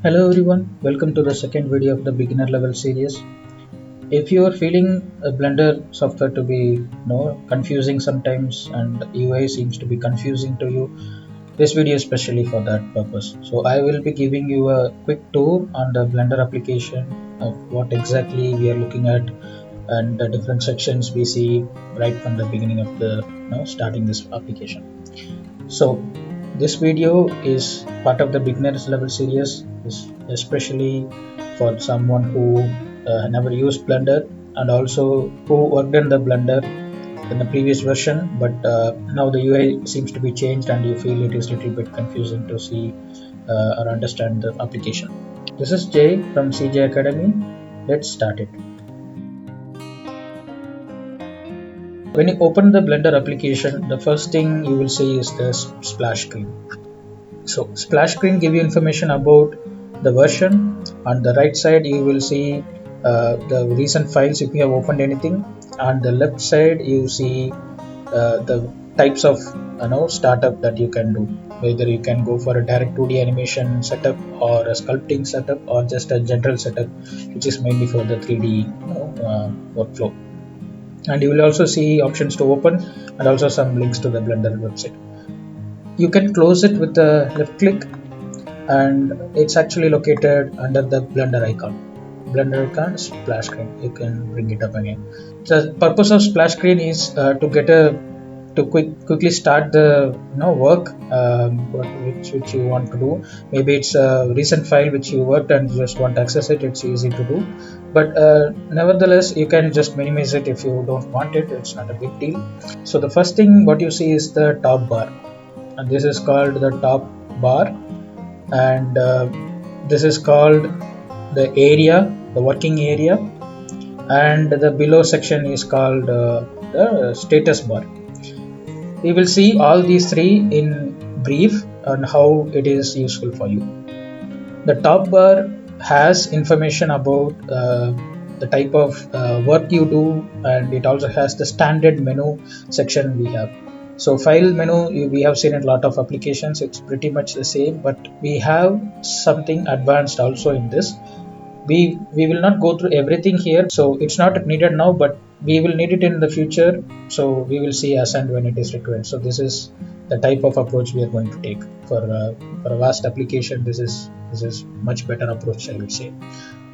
Hello everyone, welcome to the second video of the beginner level series. If you are feeling a Blender software to be confusing sometimes and UI seems to be confusing to you, this video is specially for that purpose. So I will be giving you a quick tour on the Blender application of what exactly we are looking at and the different sections we see right from the beginning of the starting this application. So this video is part of the beginners level series, especially for someone who never used Blender and also who worked in the Blender in the previous version, but now the UI seems to be changed and you feel it is a little bit confusing to see or understand the application. This is Jay from CJ Academy. Let's start it. When you open the Blender application, the first thing you will see is the splash screen. So splash screen give you information about the version. On the right side you will see the recent files if you have opened anything. On the left side you see the types of startup that you can do, whether you can go for a direct 2D animation setup or a sculpting setup or just a general setup which is mainly for the 3D workflow. And you will also see options to open and also some links to the Blender website. You can close it with the left click and it's actually located under the Blender icon. Blender icon, splash screen. You can bring it up again. The purpose of splash screen is to get to quickly start the work which you want to do. Maybe it's a recent file which you worked and you just want to access it. It's easy to do, but nevertheless you can just minimize it if you don't want it. It's not a big deal. So the first thing what you see is the top bar, and this is called the top bar, and this is called the area, the working area, and the below section is called the status bar. We will see all these three in brief and how it is useful for you. The top bar has information about the type of work you do, and it also has the standard menu section we have. So file menu, we have seen in a lot of applications, it's pretty much the same, but we have something advanced also in this. We will not go through everything here, so it's not needed now, but we will need it in the future, so we will see as and when it is required. So this is the type of approach we are going to take for a vast application. This is much better approach, I would say.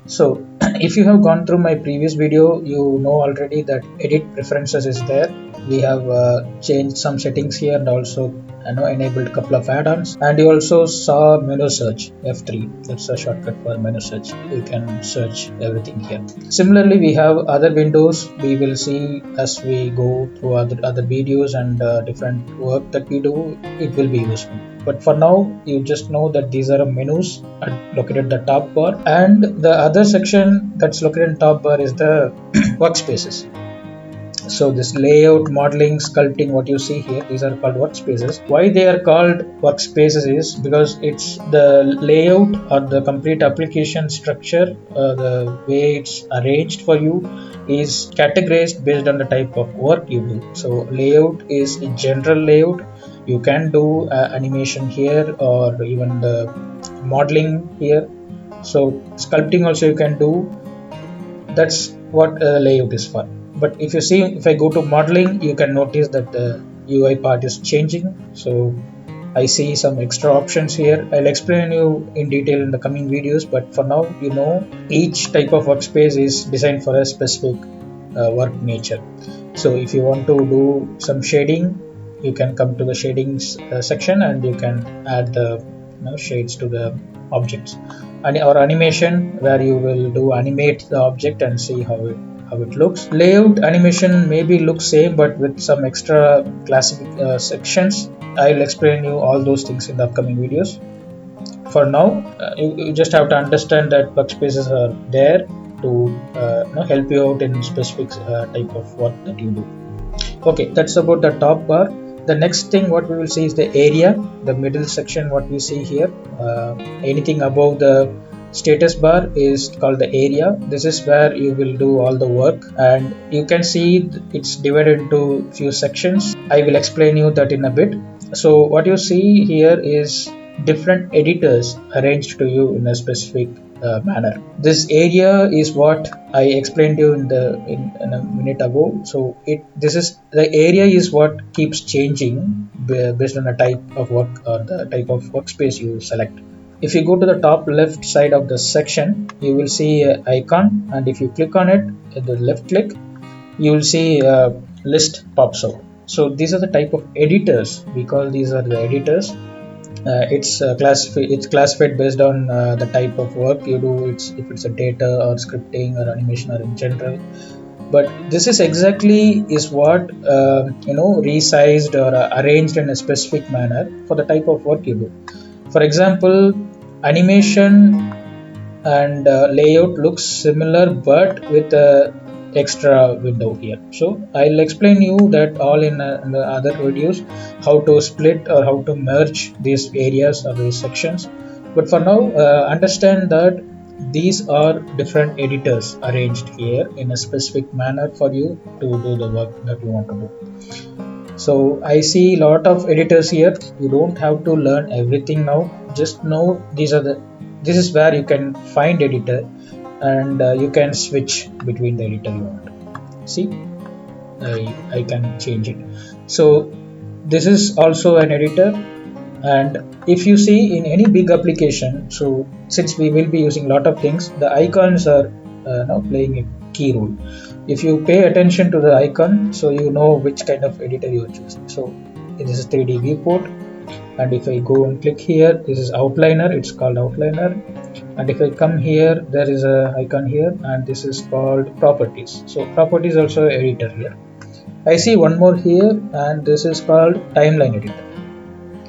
So if you have gone through my previous video, you know already that edit preferences is there. We have changed some settings here and also enabled a couple of add-ons, and you also saw menu search, F3. That's a shortcut for menu search. You can search everything here. Similarly, we have other windows. We will see as we go through other videos and different work that we do. It will be useful. But for now, you just know that these are menus located at the top bar, and the other section that's located in top bar is the workspaces. So this layout, modeling, sculpting, what you see here, these are called workspaces. Why they are called workspaces is because it's the layout or the complete application structure, the way it's arranged for you is categorized based on the type of work you do. So layout is a general layout. You can do animation here or even the modeling here. So sculpting also you can do. That's what layout is for. But if you see, if I go to modeling, you can notice that the UI part is changing. So I see some extra options here. I'll explain you in detail in the coming videos, but for now, each type of workspace is designed for a specific work nature. So if you want to do some shading, you can come to the shadings section and you can add the shades to the objects. Or animation, where you will do animate the object and see how it looks. Layout animation maybe looks same, but with some extra classic sections. I'll explain you all those things in the upcoming videos. For now, you just have to understand that workspaces are there to help you out in specific type of work that you do. Okay, that's about the top bar. The next thing what we will see is the area, the middle section. What we see here, anything above the status bar is called the area. This is where you will do all the work, and you can see it's divided into few sections. I will explain you that in a bit. So what you see here is different editors arranged to you in a specific manner. This area is what I explained to you in a minute ago. So this is the area is what keeps changing based on the type of work or the type of workspace you select. If you go to the top left side of the section, you will see an icon, and if you click on it, at the left click, you will see a list pops out. So these are the type of editors. We call these are the editors. It's classified based on the type of work you do. It's if it's a data or scripting or animation or in general. But this is exactly is what resized or arranged in a specific manner for the type of work you do. For example, animation and layout looks similar but with a extra window here. So I'll explain you that all in the other videos, how to split or how to merge these areas or these sections. But for now, understand that these are different editors arranged here in a specific manner for you to do the work that you want to do. So I see a lot of editors here. You don't have to learn everything now. Just know this is where you can find editor, and you can switch between the editor you want. See, I can change it. So this is also an editor, and if you see in any big application, so since we will be using a lot of things, the icons are now playing a key role. If you pay attention to the icon, so you know which kind of editor you are choosing. So this is 3D viewport, and if I go and click here, this is outliner, it's called outliner. And if I come here, there is a icon here, and this is called properties. So properties also editor here. I see one more here, and this is called timeline editor.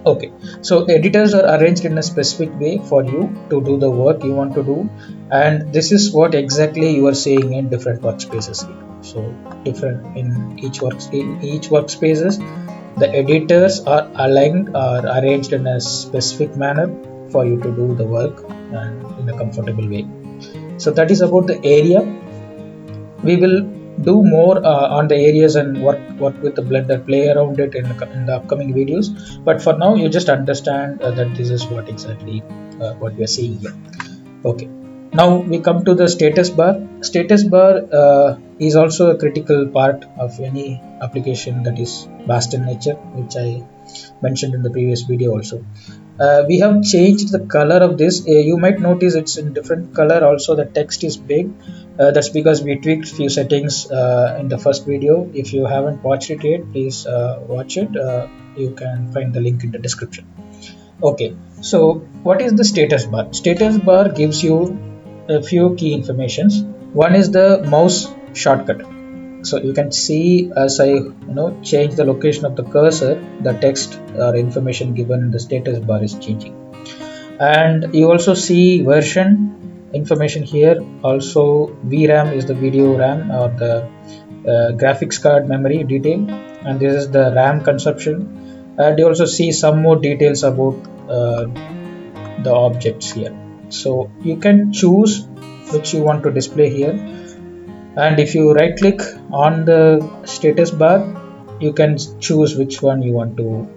Okay, so editors are arranged in a specific way for you to do the work you want to do, and this is what exactly you are seeing in different workspaces here. So different in each workspaces, the editors are aligned or arranged in a specific manner for you to do the work and in a comfortable way. So that is about the area. We will do more on the areas and work with the Blender, play around it in the upcoming videos. But for now, you just understand that this is what exactly what we are seeing here. Okay. Now we come to the status bar. Status bar is also a critical part of any application that is vast in nature, which I mentioned in the previous video also. We have changed the color of this. You might notice it's in different color. Also, the text is big. That's because we tweaked few settings in the first video. If you haven't watched it yet, please watch it. You can find the link in the description. Okay, so what is the status bar? Status bar gives you a few key informations. One is the mouse shortcut. So you can see as I change the location of the cursor, the text or information given in the status bar is changing. And you also see version information here. Also VRAM is the video RAM or the graphics card memory detail, and this is the RAM consumption. And you also see some more details about the objects here. So you can choose which you want to display here, and if you right click on the status bar, you can choose which one you want to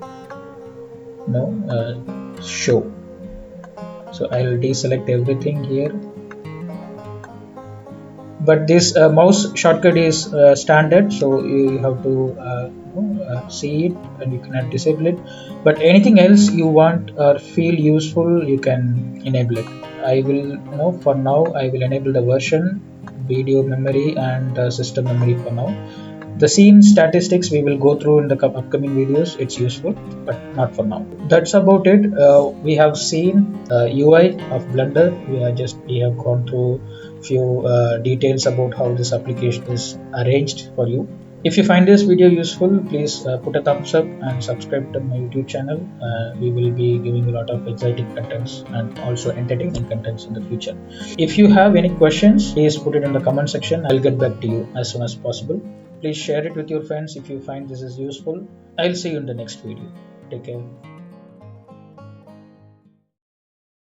show. So I'll deselect everything here, but this mouse shortcut is standard, so you have to see it and you cannot disable it. But anything else you want or feel useful, you can enable it. I will for now I will enable the version, video memory, and system memory for now. The scene statistics we will go through in the upcoming videos. It's useful, but not for now. That's about it. We have seen UI of Blender. We have gone through few details about how this application is arranged for you. If you find this video useful, please put a thumbs up and subscribe to my YouTube channel. We will be giving a lot of exciting contents and also entertaining contents in the future. If you have any questions, please put it in the comment section. I'll get back to you as soon as possible. Please share it with your friends if you find this is useful. I'll see you in the next video. Take care.